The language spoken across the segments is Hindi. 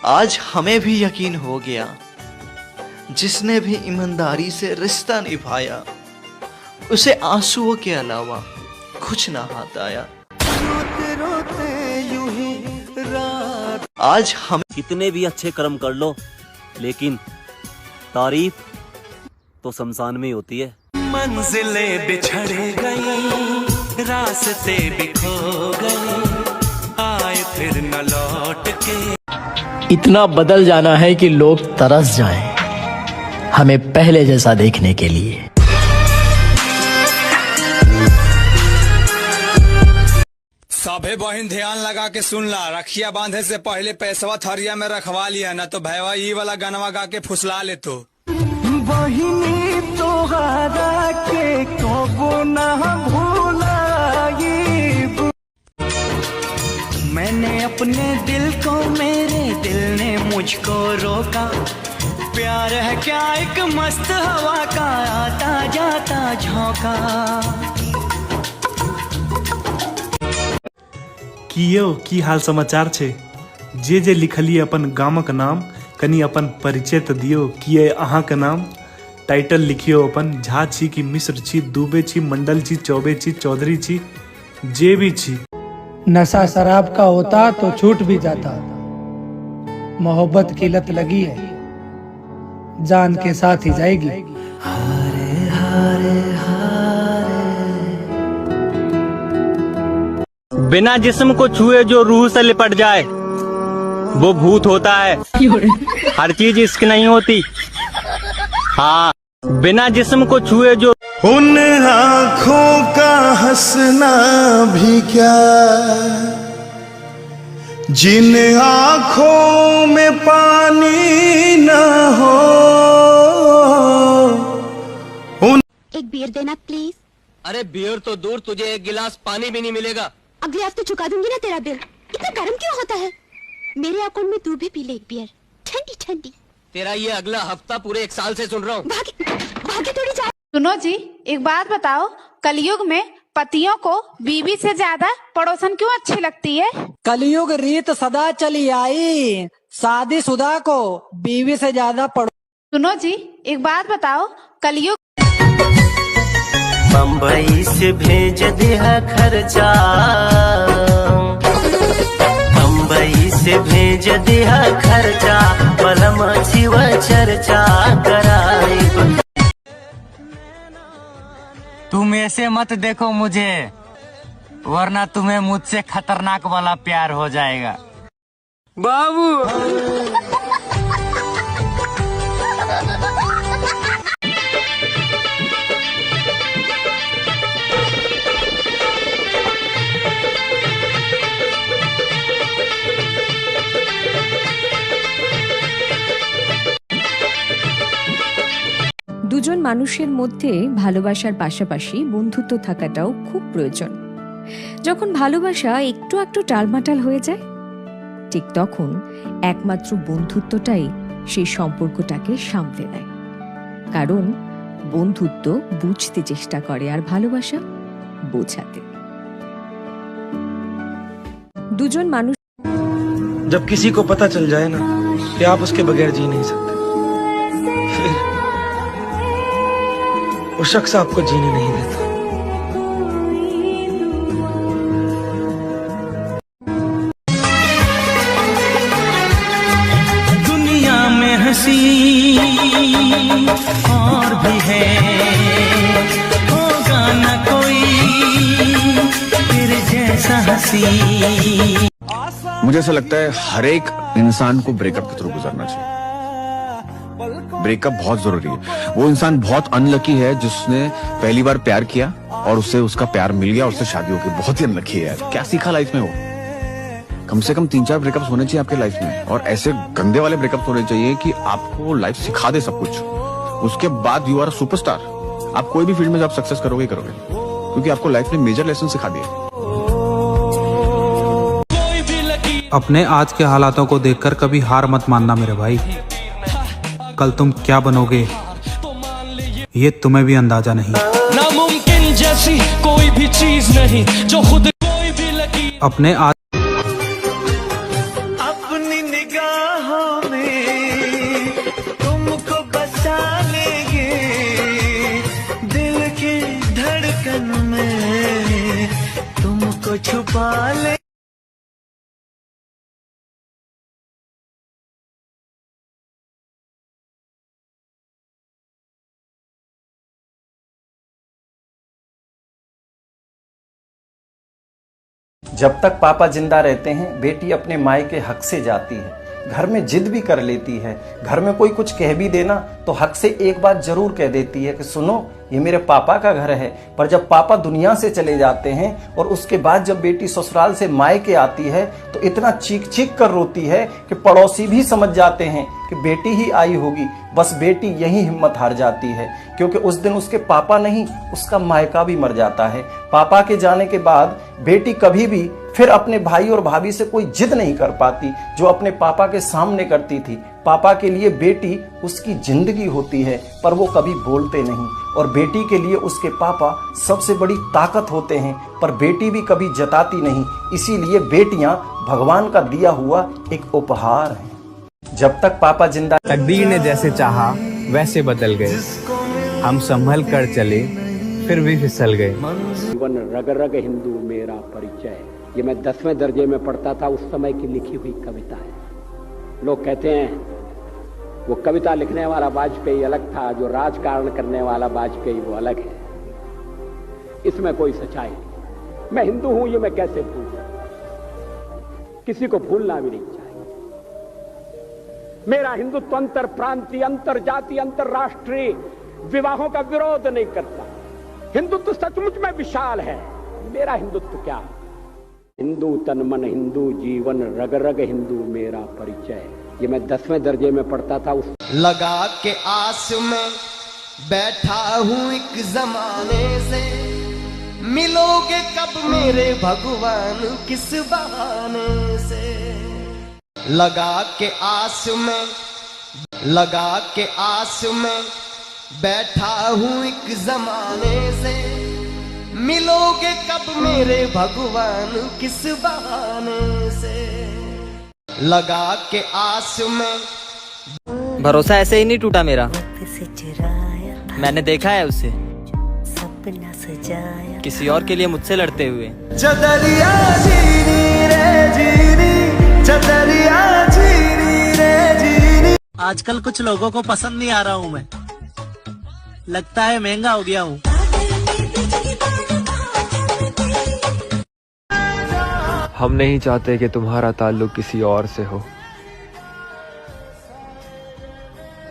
आज हमें भी यकीन हो गया, जिसने भी ईमानदारी से रिश्ता निभाया उसे आंसुओं के अलावा कुछ ना हाथ आया। रोते रोते यूं ही रात। आज हम कितने भी अच्छे कर्म कर लो, लेकिन तारीफ तो शमशान में ही होती है। मंजिलें बिछड़ गई, रास्ते भी खो गए, आए फिर न लौट के। इतना बदल जाना है कि लोग तरस जाएं हमें पहले जैसा देखने के लिए। सभे बहन ध्यान लगा के सुन ला, रखिया बांधे से पहले पैसवा थरिया में रखवा लिया, न तो भैया ये वाला गनवा गा के फुसला ले। तो बहिनी तोहरा के कबो ना भूलाई, मैंने अपने दिल को, मेरे दिल ने मुझको रोका। प्यार है क्या एक मस्त हवा का, आता जाता झोंका। कियो की हाल समाचार छे? जे जे लिखलिए अपन गामक नाम, कनी अपन परिचय तो दियो। किए अहाँ के नाम? टाइटल लिखियो अपन। झा छी कि मिश्र छी, दुबे छी, मंडल छी, चौबे छी, चौधरी छी, जे भी छी। नशा शराब का होता तो छूट भी जाता, मोहब्बत की लत लगी है जान के साथ ही जाएगी। हारे हारे हारे। बिना जिस्म को छुए जो रूह से लिपट जाए वो भूत होता है। हर चीज इश्क नहीं होती। हाँ, बिना जिस्म को छुए जो। उन आँखों का हंसना भी क्या, जिन आँखों में पानी न हो। एक बियर देना प्लीज। अरे बियर तो दूर, तुझे एक गिलास पानी भी नहीं मिलेगा। अगले हफ्ते चुका दूंगी ना तेरा बिल। इतना गर्म क्यों होता है? मेरे अकाउंट में तू भी पी ले एक बियर, ठंडी ठंडी। तेरा ये अगला हफ्ता पूरे 1 साल से सुन रहा हूँ। भागे थोड़ी जा। सुनो जी, एक बात बताओ, कलयुग में पतियों को बीवी से ज्यादा पड़ोसन क्यों अच्छी लगती है? कलयुग रीत सदा चली आई, शादीशुदा को बीवी से ज्यादा सुनो जी, एक बात बताओ, कलयुग। बम्बई से भेज दिया खर्चा, बम्बई से भेज दिया खर्चा, पलम शिव चर्चा कराई। तुम ऐसे मत देखो मुझे, वरना तुम्हें मुझसे खतरनाक वाला प्यार हो जाएगा बाबू। দুজন মানুষের মধ্যে ভালোবাসার পাশাপাশি বন্ধুত্ব থাকাটাও খুব প্রয়োজন। যখন ভালোবাসা একটু একটু টালমাটাল হয়ে যায়, ঠিক তখন একমাত্র বন্ধুত্বটাই সেই সম্পর্কটাকে সামলে নেয়। কারণ বন্ধুত্ব বুঝতে চেষ্টা করে আর ভালোবাসা বোঝাতে। দুজন মানুষ जब किसी को पता चल जाए ना कि आप उसके बगैर जी नहीं सकते, फिर वो शख्स आपको जीने नहीं देता। दुनिया में हंसी और भी है, होगा न कोई तेरे जैसा हंसी। मुझे ऐसा लगता है हर एक इंसान को ब्रेकअप के थ्रू गुजरना चाहिए। ब्रेकअप बहुत जरूरी है। वो इंसान बहुत अनलकी है जिसने पहली बार प्यार किया और उससे उसका प्यार मिल गया और उससे शादी हो गई। बहुत ही अनलकी है यार। क्या सीखा लाइफ में वो? कम से कम 3-4 ब्रेकअप्स होने चाहिए आपके लाइफ में, और ऐसे गंदे वाले ब्रेकअप्स होने चाहिए कि आपको लाइफ सिखा दे सब कुछ। उसके बाद यू आर सुपरस्टार। आप कोई भी फील्ड में जब सक्सेस करोगे क्योंकि आपको लाइफ ने मेजर लेसन सिखा दिया। अपने आज के हालातों को देखकर कभी हार मत मानना मेरे भाई। कल तुम क्या बनोगे ये तुम्हें भी अंदाजा नहीं। नामुमकिन जैसी कोई भी चीज नहीं जो खुद कोई भी लगी। अपने आज अपनी निगाहों पाले। जब तक पापा जिंदा रहते हैं बेटी अपने मायके हक से जाती है, घर में जिद भी कर लेती है, घर में कोई कुछ कह भी देना तो हक से एक बात जरूर कह देती है कि सुनो ये मेरे पापा का घर है। पर जब पापा दुनिया से चले जाते हैं और उसके बाद जब बेटी ससुराल से मायके आती है तो इतना चीख चीख कर रोती है कि पड़ोसी भी समझ जाते हैं कि बेटी ही आई होगी। बस बेटी यही हिम्मत हार जाती है क्योंकि उस दिन उसके पापा नहीं उसका मायका भी मर जाता है। पापा के जाने के बाद बेटी कभी भी फिर अपने भाई और भाभी से कोई जिद नहीं कर पाती जो अपने पापा के सामने करती थी। पापा के लिए बेटी उसकी जिंदगी होती है पर वो कभी बोलते नहीं, और बेटी के लिए उसके पापा सबसे बड़ी ताकत होते हैं पर बेटी भी कभी जताती नहीं। इसीलिए बेटियां भगवान का दिया हुआ एक उपहार है। जब तक पापा जिंदा तकदीर ने जैसे चाहा वैसे बदल गए, हम संभल कर चले फिर भी फिसल गए। जीवन रग रग हिंदू मेरा परिचय, ये मैं 10वें दर्जे में पढ़ता था उस समय की लिखी हुई कविता है। लोग कहते हैं वो कविता लिखने वाला वाजपेयी अलग था, जो राजकारण करने वाला वाजपेयी वो अलग है। इसमें कोई सच्चाई नहीं। मैं हिंदू हूं ये मैं कैसे भूल सकता, किसी को भूलना भी नहीं चाहिए। मेरा हिंदुत्व अंतर प्रांतीय, अंतर जाति, अंतरराष्ट्रीय विवाहों का विरोध नहीं करता। हिंदुत्व सचमुच में विशाल है। मेरा हिंदुत्व क्या है? हिंदू तन मन हिंदू जीवन रग रग हिंदू मेरा परिचय, ये मैं 10वें दर्जे में पढ़ता था उस। लगा के आस में बैठा हूँ एक जमाने से, मिलोगे कब मेरे भगवान किस बहाने से। लगा के आस में बैठा हूँ एक जमाने से, मिलोगे कब मेरे भगवान किस बहाने से। लगा के आस में। भरोसा ऐसे ही नहीं टूटा मेरा, मैंने देखा है उसे किसी और के लिए मुझसे लड़ते हुए। चदरिया जीनी रे जीनी, चदरिया जीनी रे जीनी। आजकल कुछ लोगों को पसंद नहीं आ रहा हूँ मैं, लगता है महंगा हो गया हूँ। हम नहीं चाहते कि तुम्हारा ताल्लुक किसी और से हो।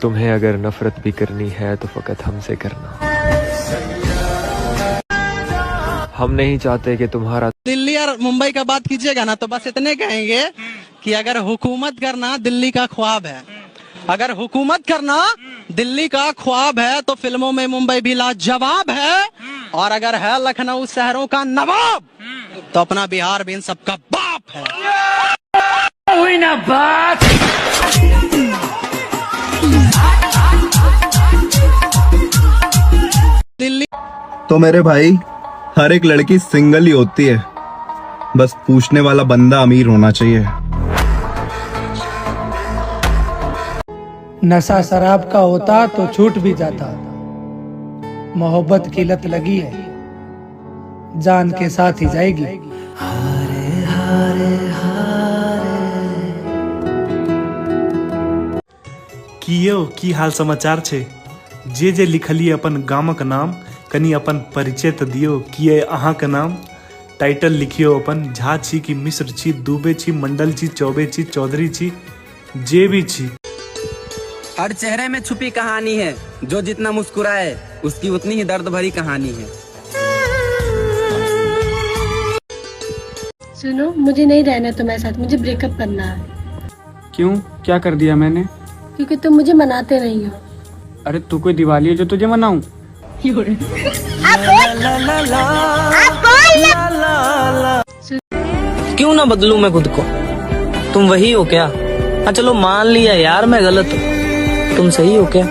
तुम्हें अगर नफरत भी करनी है तो फकत हमसे करना। हम नहीं चाहते कि तुम्हारा दिल्ली और मुंबई का बात कीजिएगा ना तो बस इतने कहेंगे कि अगर हुकूमत करना दिल्ली का ख्वाब है, अगर हुकूमत करना दिल्ली का ख्वाब है तो फिल्मों में मुंबई भी लाजवाब है, और अगर है लखनऊ शहरों का नवाब तो अपना बिहार भी इन सबका बाप है। हुई ना बात। दिल्ली तो मेरे भाई हर एक लड़की सिंगल ही होती है, बस पूछने वाला बंदा अमीर होना चाहिए। नशा शराब का होता तो छूट भी जाता, मोहब्बत की लत लगी है जान के साथ ही जाएगी। हारे हारे हारे। कियो की हाल समाचार छे? जे जे लिखलिए अपन गामक नाम कनी अपन परिचय तो दियो। किए अहाँ के नाम? टाइटल लिखियो अपन। झा छी कि मिश्र छी, दुबे छी, मंडल छी, चौबे छी, चौधरी छी, जे भी छी। हर चेहरे में छुपी कहानी है, जो जितना मुस्कुराए उसकी उतनी ही दर्द भरी कहानी है। सुनो, मुझे नहीं रहना तुम्हारे साथ, मुझे ब्रेकअप करना है। क्यों, क्या कर दिया मैंने? क्योंकि तुम मुझे मनाते नहीं हो। अरे तू कोई दिवाली है जो तुझे मनाऊं? क्यों ना बदलूं मैं खुद को, तुम वही हो क्या? हाँ चलो मान लिया यार मैं गलत हूँ, तुम सही हो क्या?